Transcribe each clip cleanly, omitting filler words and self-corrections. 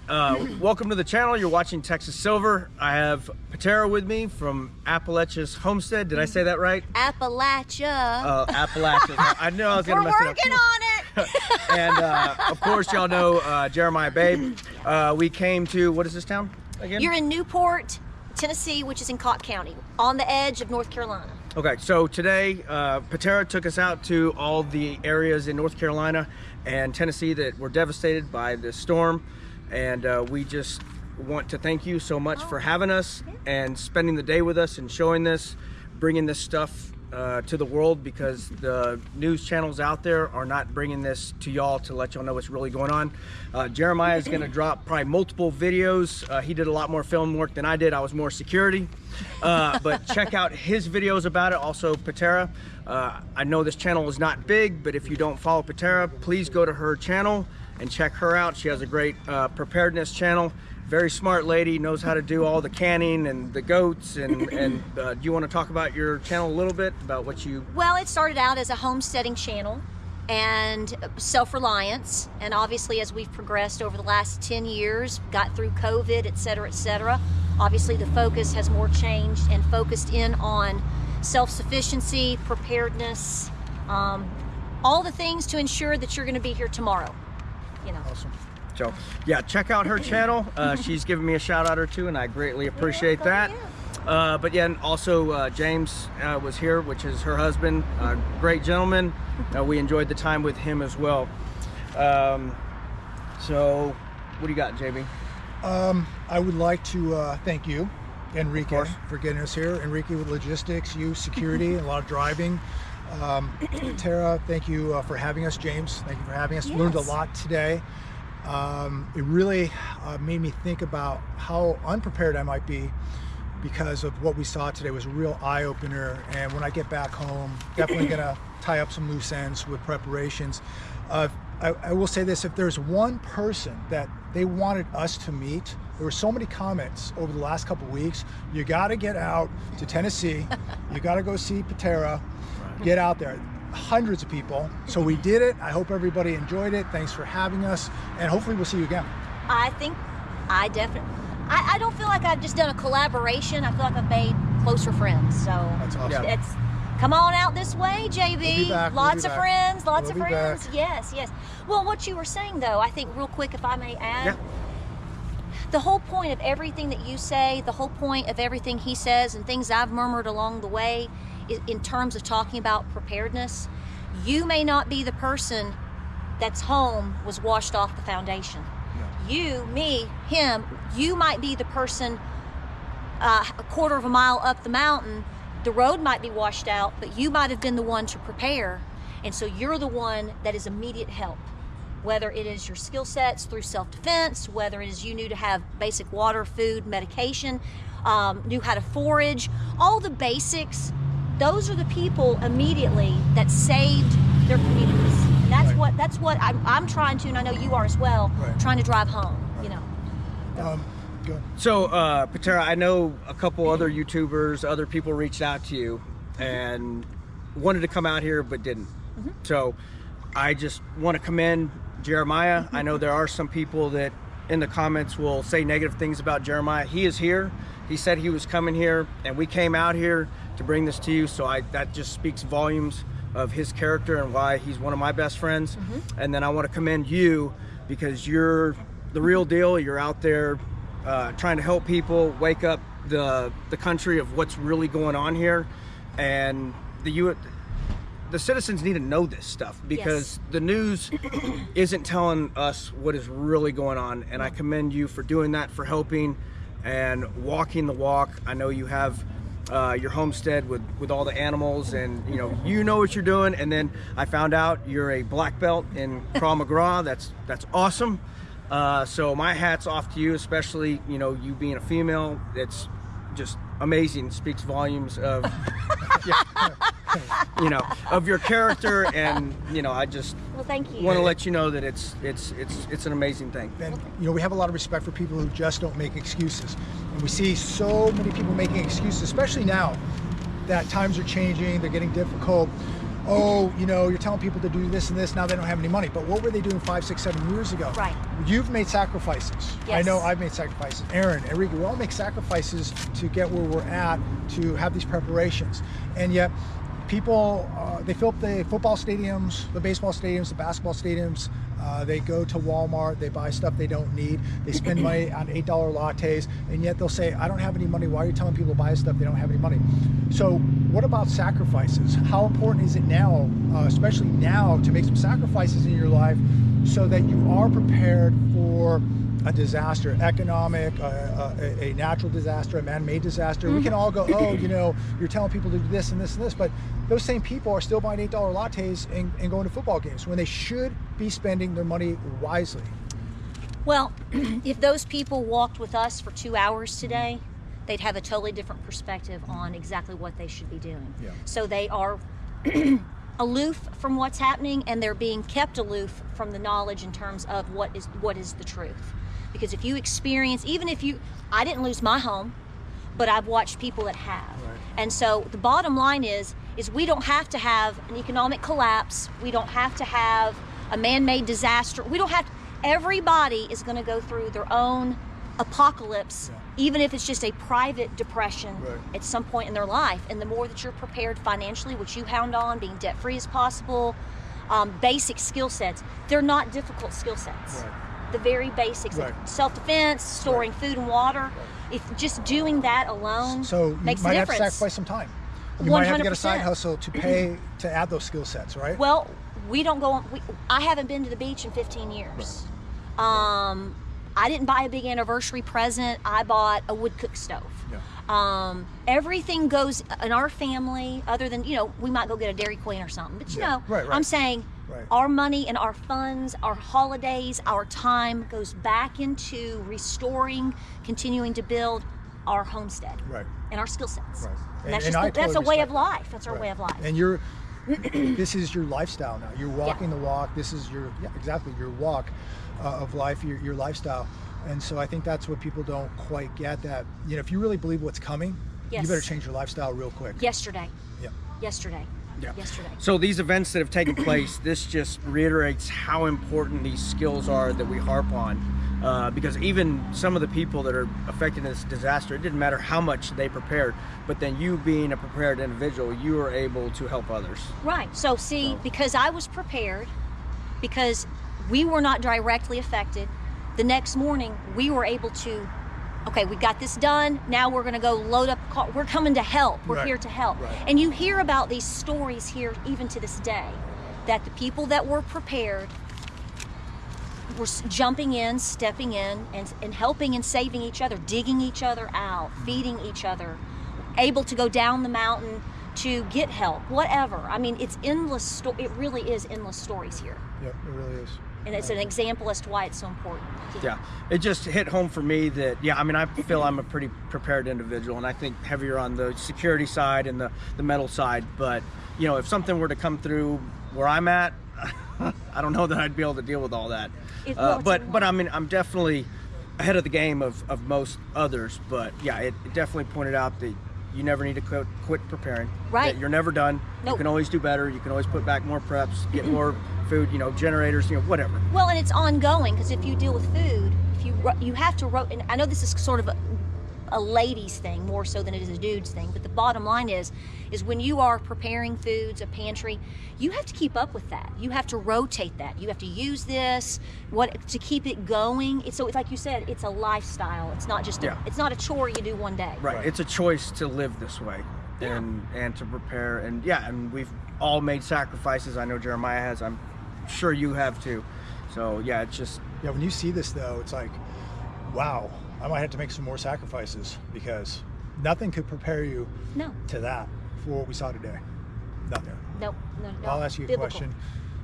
Welcome to the channel. You're watching Texas Silver. I have Patara with me from Appalachia's Homestead. Did I say that right? Appalachia. Appalachia. I knew I was going to mess it up. We're working on it. And of course, y'all know Jeremiah Babe. We came to, what is this town again? You're in Newport, Tennessee, which is in Cott County, on the edge of North Carolina. Okay, so today Patara took us out to all the areas in North Carolina and Tennessee that were devastated by the storm, and we just want to thank you so much for having us and spending the day with us and showing this, bringing this stuff to the world, because the news channels out there are not bringing this to y'all to let y'all know what's really going on. Jeremiah is going to drop probably multiple videos. He did a lot more film work than I did. I was more security, but check out his videos about it. Also Patara, I know this channel is not big, but if you don't follow Patara, please go to her channel and check her out. She has a great preparedness channel. Very smart lady, knows how to do all the canning and the goats. And do you want to talk about your channel a little bit, about what you... Well, it started out as a homesteading channel and self-reliance. And obviously, as we've progressed over the last 10 years, got through COVID, et cetera, obviously the focus has more changed and focused in on self-sufficiency, preparedness, all the things to ensure that you're going to be here tomorrow, you know. Awesome. So yeah, check out her channel. She's given me a shout out or two, and I greatly appreciate that. But yeah, and also James was here, which is her husband, great gentleman. We enjoyed the time with him as well. So what do you got, JB? I would like to thank you, Enrique, for getting us here. Enrique with logistics, you security, and a lot of driving. Tara, thank you for having us. James, thank you for having us. Yes. Learned a lot today. It really made me think about how unprepared I might be, because of what we saw today was a real eye-opener. And when I get back home, definitely gonna tie up some loose ends with preparations. I will say this: if there's one person that they wanted us to meet, there were so many comments over the last couple of weeks. You got to get out to Tennessee. You got to go see Patara. Get out there. Hundreds of people. So we did it. I hope everybody enjoyed it. Thanks for having us, and hopefully we'll see you again. I don't feel like I've just done a collaboration. I feel like I've made closer friends. So That's awesome. It's come on out this way, JB. We'll be back. Lots of friends, lots of We'll be friends. back. Yes. Well, what you were saying though, I think real quick, if I may add, the whole point of everything that you say, the whole point of everything he says, and things I've murmured along the way, in terms of talking about preparedness, you may not be the person that's home was washed off the foundation. No. You, me, him, you might be the person a quarter of a mile up the mountain. The road might be washed out, but you might have been the one to prepare. And so you're the one that is immediate help. Whether it is your skill sets through self-defense, whether it is you knew to have basic water, food, medication, knew how to forage, all the basics. Those are the people immediately that saved their communities. And that's what I'm trying to, and I know you are as well, trying to drive home, you know. Good. So Patara, I know a couple other YouTubers, other people reached out to you and wanted to come out here but didn't. So I just want to commend Jeremiah. I know there are some people that in the comments will say negative things about Jeremiah. He is here. He said he was coming here, and we came out here to bring this to you. So that just speaks volumes of his character and why he's one of my best friends. And then I want to commend you, because you're the real deal. You're out there trying to help people wake up the country of what's really going on here, and the citizens need to know this stuff, because the news isn't telling us what is really going on. And I commend you for doing that, for helping and walking the walk. I know you have your homestead with all the animals, and you know what you're doing. And then I found out you're a black belt in Krav Maga. That's awesome. So my hat's off to you, especially you being a female. It's just amazing. Speaks volumes of of your character, and I just thank you. Want to let you know that it's an amazing thing. And we have a lot of respect for people who just don't make excuses, and we see so many people making excuses, especially now that times are changing, they're getting difficult. oh, you know, you're telling people to do this and this, now they don't have any money. But what were they doing 5, 6, 7 years ago? Right. You've made sacrifices. Yes. I know I've made sacrifices. Aaron, Enrique, we all make sacrifices to get where we're at, to have these preparations. And yet, people, they fill up the football stadiums, the baseball stadiums, the basketball stadiums. They go to Walmart, they buy stuff they don't need, they spend money on $8 lattes, and yet they'll say, I don't have any money. Why are you telling people to buy stuff they don't have any money? So what about sacrifices? How important is it now, especially now, to make some sacrifices in your life so that you are prepared for a disaster, economic, a natural disaster, a man-made disaster? We can all go, oh, you know, you're telling people to do this and this and this, but those same people are still buying $8 lattes and going to football games when they should be spending their money wisely. Well, if those people walked with us for 2 hours today, they'd have a totally different perspective on exactly what they should be doing. Yeah. So they are aloof from what's happening, and they're being kept aloof from the knowledge in terms of what is the truth. Because if you experience, I didn't lose my home, but I've watched people that have. Right. And so the bottom line is we don't have to have an economic collapse. We don't have to have a man-made disaster. We don't have to, everybody is going to go through their own apocalypse, even if it's just a private depression at some point in their life. And the more that you're prepared financially, which you hound on, being debt-free as possible, basic skill sets, they're not difficult skill sets. Right. The very basics, like self-defense, storing food and water. If just doing that alone makes a difference. You might have to sacrifice some time. You might have to get a 100%. side hustle to pay to add those skill sets, right? Well, we don't go on. I haven't been to the beach in 15 years. Right. I didn't buy a big anniversary present. I bought a wood cook stove. Yeah. Everything goes in our family, other than, you know, we might go get a Dairy Queen or something. But you know, I'm saying our money and our funds, our holidays, our time goes back into restoring, continuing to build our homestead and our skill sets. Right. And that's a way of life. That's our way of life. And this is your lifestyle now. You're walking the walk. This is your your walk of life, your lifestyle. And so I think that's what people don't quite get, that, you know, if you really believe what's coming, you better change your lifestyle real quick. Yesterday. Yeah. Yesterday. So these events that have taken place, this just reiterates how important these skills are that we harp on. Because even some of the people that are affected in this disaster, it didn't matter how much they prepared, but then you being a prepared individual, you were able to help others. Right. So because I was prepared, because we were not directly affected, the next morning we were able to, okay, we got this done, now we're going to go load up the car. We're coming to help. We're here to help. Right. And you hear about these stories here even to this day, that the people that were prepared were jumping in, stepping in, and helping and saving each other, digging each other out, feeding each other, able to go down the mountain to get help, whatever. I mean, it's endless. It really is endless stories here. Yep, it really is. And it's an example as to why it's so important. Yeah, it just hit home for me that, I mean, I feel I'm a pretty prepared individual, and I think heavier on the security side and the mental side. But, you know, if something were to come through where I'm at, I don't know that I'd be able to deal with all that. But I mean, I'm definitely ahead of the game of most others. But yeah, it definitely pointed out that you never need to quit preparing. Right. That you're never done. Nope. You can always do better. You can always put back more preps, get more food, you know, generators, you know, whatever. Well, and it's ongoing, because if you deal with food, you have to, and I know this is sort of a ladies thing more so than it is a dude's thing, but the bottom line is when you are preparing foods, a pantry, you have to keep up with that. You have to rotate that. You have to use this to keep it going. So like you said, it's a lifestyle. It's not just it's not a chore you do one day. Right. It's a choice to live this way and to prepare, and we've all made sacrifices. I know Jeremiah has. I'm sure you have too. So yeah, it's just when you see this though, it's like, wow, I might have to make some more sacrifices, because nothing could prepare you to that for what we saw today. Nothing. Nope. No. I'll ask you a question.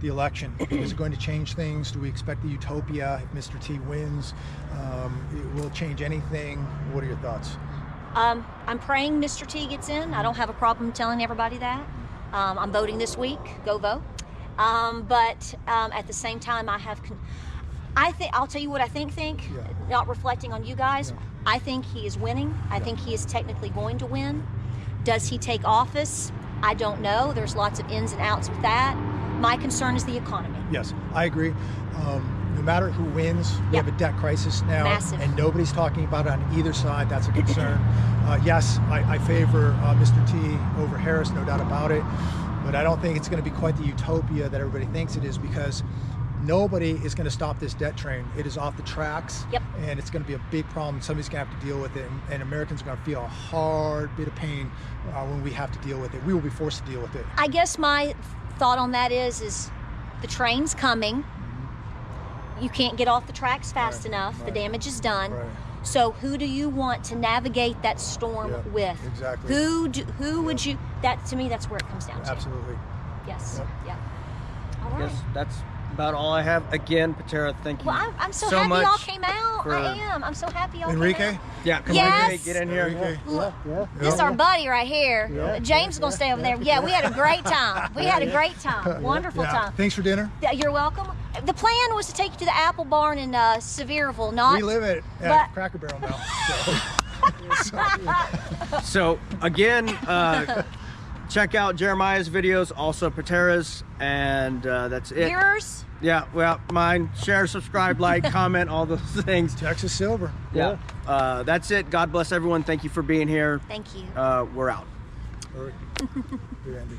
The election, is it going to change things? Do we expect the utopia if Mr. T wins? Will it change anything? What are your thoughts? I'm praying Mr. T gets in. I don't have a problem telling everybody that. I'm voting this week. Go vote. But at the same time, I'll tell you what I think, not reflecting on you guys. I think he is winning. I think he is technically going to win. Does he take office? I don't know. There's lots of ins and outs with that. My concern is the economy. Yes, I agree. No matter who wins, we have a debt crisis now. Massive. And nobody's talking about it on either side. That's a concern. Yes, I favor Mr. T over Harris, no doubt about it. But I don't think it's going to be quite the utopia that everybody thinks it is, because nobody is going to stop this debt train. It is off the tracks, and it's going to be a big problem. Somebody's going to have to deal with it, and Americans are going to feel a hard bit of pain when we have to deal with it. We will be forced to deal with it. I guess my thought on that is the train's coming. You can't get off the tracks fast enough. The damage is done. So who do you want to navigate that storm with? Exactly. Who would you? That, to me, that's where it comes down to. Absolutely. Yes. Yeah. All right. Yes, that's about all I have. Again, Patara, thank you. Well, I'm so happy much y'all came out. for- I am. I'm so happy y'all Enrique? came out. Yeah, come Yes. on, get in here. Enrique? This is our buddy right here. James is going to stay over there. Yeah, we had a great time. We had a great time. Wonderful time. Thanks for dinner. Yeah, you're welcome. The plan was to take you to the Apple Barn in Sevierville, not... We live at but- Cracker Barrel now. So again, check out Jeremiah's videos, also Patara's, and that's it. Yours? Yeah, well, mine. Share, subscribe, like, comment, all those things. Texas Silver. Yeah. That's it. God bless everyone. Thank you for being here. Thank you. We're out. All right. Here, Andy.